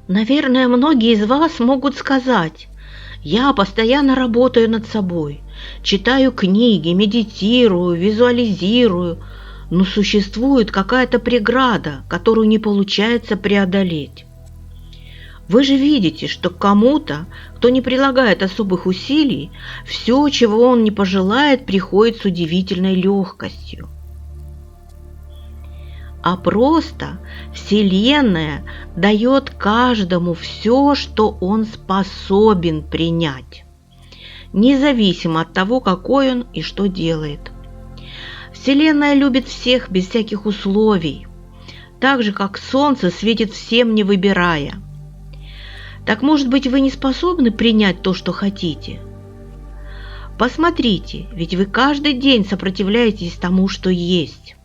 Наверное, многие из вас могут сказать: «Я постоянно работаю над собой, читаю книги, медитирую, визуализирую, но существует какая-то преграда, которую не получается преодолеть». Вы же видите, что к кому-то, кто не прилагает особых усилий, все, чего он не пожелает, приходит с удивительной легкостью. А просто Вселенная дает каждому все, что он способен принять, независимо от того, какой он и что делает. Вселенная любит всех без всяких условий, так же, как солнце светит всем, не выбирая. Так, может быть, вы не способны принять то, что хотите? Посмотрите, ведь вы каждый день сопротивляетесь тому, что есть.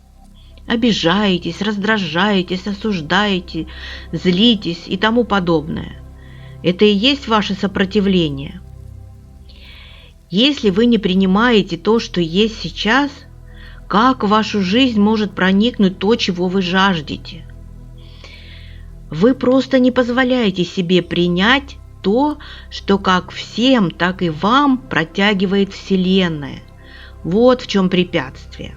Обижаетесь, раздражаетесь, осуждаете, злитесь и тому подобное. Это и есть ваше сопротивление. Если вы не принимаете то, что есть сейчас, как в вашу жизнь может проникнуть то, чего вы жаждете? Вы просто не позволяете себе принять то, что как всем, так и вам протягивает Вселенная. Вот в чем препятствие.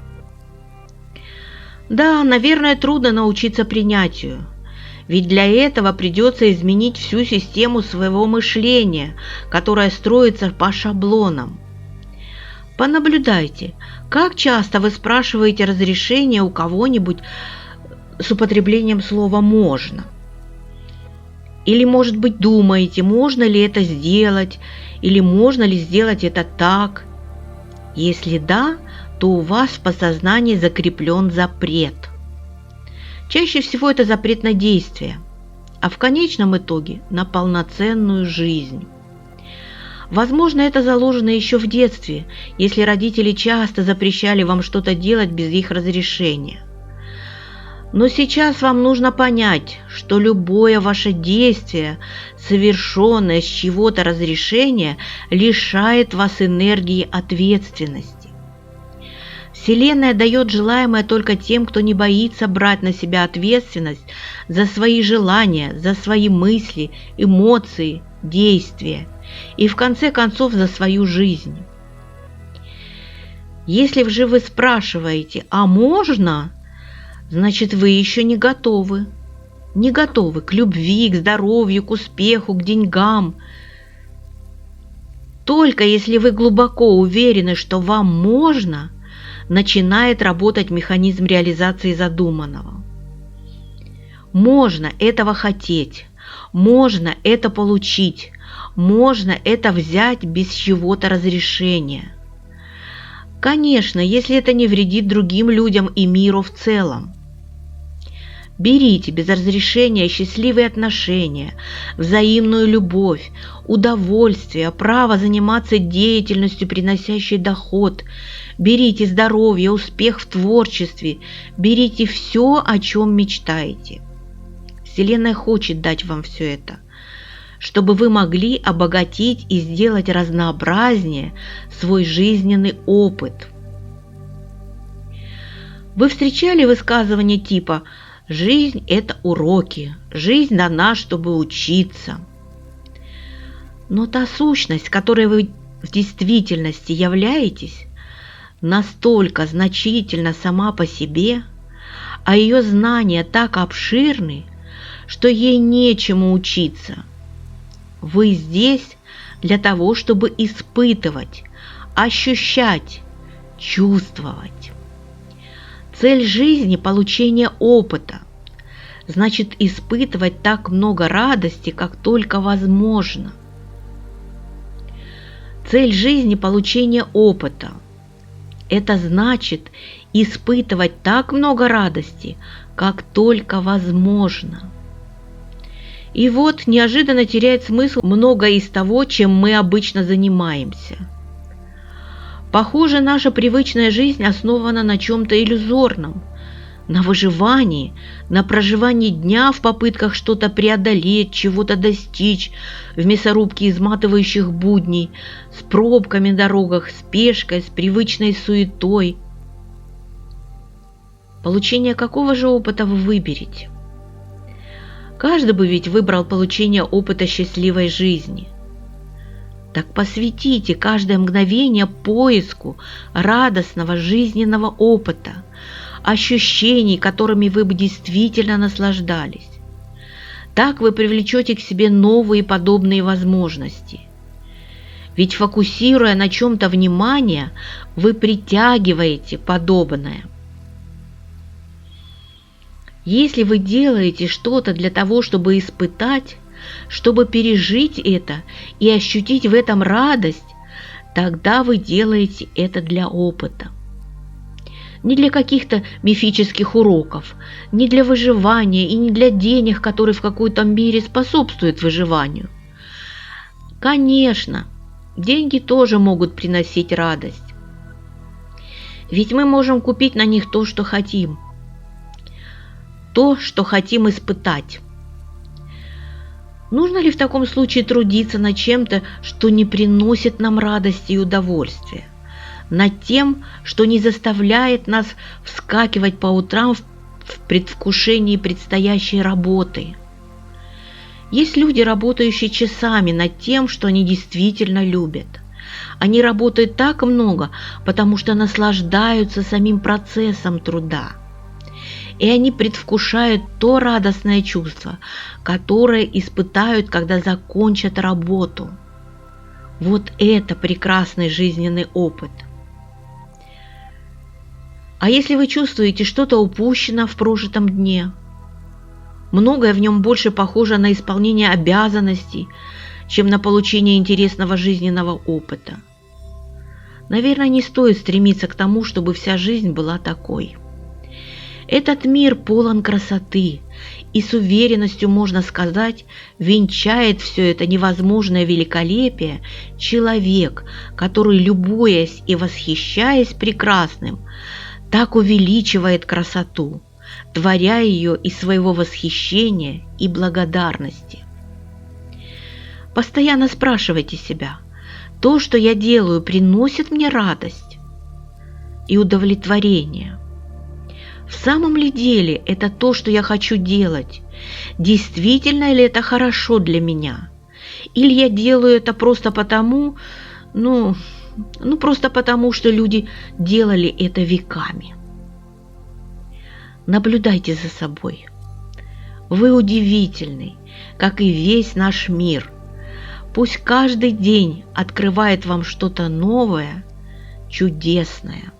Да, наверное, трудно научиться принятию, ведь для этого придется изменить всю систему своего мышления, которая строится по шаблонам. Понаблюдайте, как часто вы спрашиваете разрешение у кого-нибудь с употреблением слова «можно». Или, может быть, думаете, можно ли это сделать, или можно ли сделать это так. Если да, то у вас в подсознании закреплен запрет. Чаще всего это запрет на действие, а в конечном итоге на полноценную жизнь. Возможно, это заложено еще в детстве, если родители часто запрещали вам что-то делать без их разрешения. Но сейчас вам нужно понять, что любое ваше действие, совершенное с чьего-то разрешения, лишает вас энергии ответственности. Вселенная дает желаемое только тем, кто не боится брать на себя ответственность за свои желания, за свои мысли, эмоции, действия и, в конце концов, за свою жизнь. Если же вы спрашиваете «а можно?», значит, вы еще не готовы. Не готовы к любви, к здоровью, к успеху, к деньгам. Только если вы глубоко уверены, что вам можно, начинает работать механизм реализации задуманного. Можно этого хотеть, можно это получить, можно это взять без чьего-то разрешения. Конечно, если это не вредит другим людям и миру в целом. Берите без разрешения счастливые отношения, взаимную любовь, удовольствие, право заниматься деятельностью, приносящей доход. Берите здоровье, успех в творчестве, берите все, о чем мечтаете. Вселенная хочет дать вам все это, чтобы вы могли обогатить и сделать разнообразнее свой жизненный опыт. Вы встречали высказывания типа «жизнь – это уроки, жизнь дана, чтобы учиться». Но та сущность, которой вы в действительности являетесь, настолько значительна сама по себе, а ее знания так обширны, что ей нечему учиться. Вы здесь для того, чтобы испытывать, ощущать, чувствовать. Цель жизни – получение опыта, значит испытывать так много радости, как только возможно. Цель жизни – получение опыта. Это значит испытывать так много радости, как только возможно. И вот неожиданно теряет смысл многое из того, чем мы обычно занимаемся. Похоже, наша привычная жизнь основана на чем-то иллюзорном, на выживании, на проживании дня в попытках что-то преодолеть, чего-то достичь, в мясорубке изматывающих будней, с пробками на дорогах, спешкой, с привычной суетой. Получение какого же опыта вы выберете? Каждый бы ведь выбрал получение опыта счастливой жизни. Так посвятите каждое мгновение поиску радостного жизненного опыта, ощущений, которыми вы бы действительно наслаждались. Так вы привлечете к себе новые подобные возможности. Ведь фокусируя на чем-то внимание, вы притягиваете подобное. Если вы делаете что-то для того, чтобы испытать, чтобы пережить это и ощутить в этом радость, тогда вы делаете это для опыта. Не для каких-то мифических уроков, не для выживания и не для денег, которые в какой-то мере способствуют выживанию. Конечно, деньги тоже могут приносить радость. Ведь мы можем купить на них то, что хотим. То, что хотим испытать. Нужно ли в таком случае трудиться над чем-то, что не приносит нам радости и удовольствия? Над тем, что не заставляет нас вскакивать по утрам в предвкушении предстоящей работы? Есть люди, работающие часами над тем, что они действительно любят. Они работают так много, потому что наслаждаются самим процессом труда. И они предвкушают то радостное чувство, которое испытают, когда закончат работу. Вот это прекрасный жизненный опыт. А если вы чувствуете, что-то упущено в прожитом дне, многое в нем больше похоже на исполнение обязанностей, чем на получение интересного жизненного опыта. Наверное, не стоит стремиться к тому, чтобы вся жизнь была такой. Этот мир полон красоты, и с уверенностью можно сказать, венчает все это невозможное великолепие человек, который, любуясь и восхищаясь прекрасным, так увеличивает красоту, творя ее из своего восхищения и благодарности. Постоянно спрашивайте себя, то, что я делаю, приносит мне радость и удовлетворение? В самом ли деле это то, что я хочу делать? Действительно ли это хорошо для меня? Или я делаю это просто потому, просто потому, что люди делали это веками? Наблюдайте за собой. Вы удивительный, как и весь наш мир. Пусть каждый день открывает вам что-то новое, чудесное.